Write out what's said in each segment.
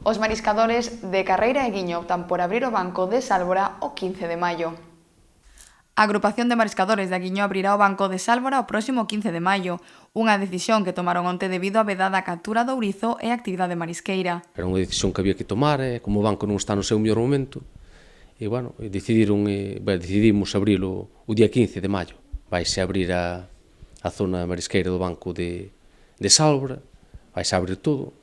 Os mariscadores de Carreira e Guiño optan por abrir o banco de Sálvora o 15 de maio. A agrupación de mariscadores de Aguiño abrirá o banco de Sálvora o próximo 15 de maio, unha decisión que tomaron onte debido á vedada captura do ourizo e a actividade marisqueira. Era unha decisión que había que tomar, como o banco non está no seu mellor momento, e, decidimos abrilo o día 15 de maio. Vaise abrir a zona marisqueira do banco de Sálvora, vaise abrir todo.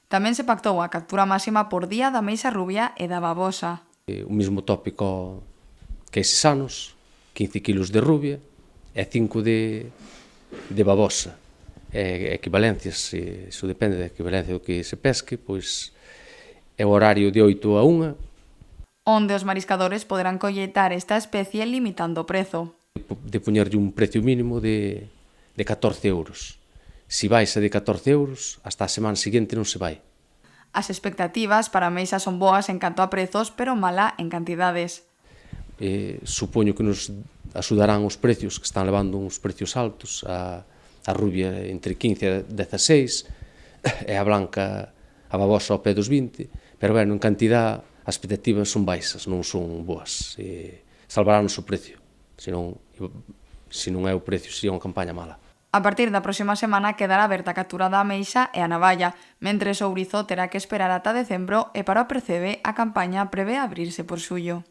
Tamén se pactou a captura máxima por día da meixa rubia e da babosa. O mesmo tópico que eses anos, 15 kilos de rubia e 5 de babosa. Equivalencias, iso depende da equivalencia do que se pesque, pois é o horario de 8 a 1, onde os mariscadores poderán colleitar esta especie limitando o prezo. De poñerlle un precio mínimo de 14 euros. Si baixa de 14 euros, hasta a semana seguinte non se vai. As expectativas para a meixa son boas en canto a prezos, pero mala en cantidades. Supoño que nos axudarán os precios, que están levando uns precios altos, a rubia entre 15 e 16, e a blanca, a babosa ao pé dos 20, pero, bueno, en cantidad as expectativas son baixas, non son boas. Salvarános o precio, se non é o precio, sería unha campaña mala. A partir da próxima semana quedará aberta a captura da ameixa e a navalla, mentres o ourizo terá que esperar ata decembro e para o percebe a campaña prevé abrirse por xullo.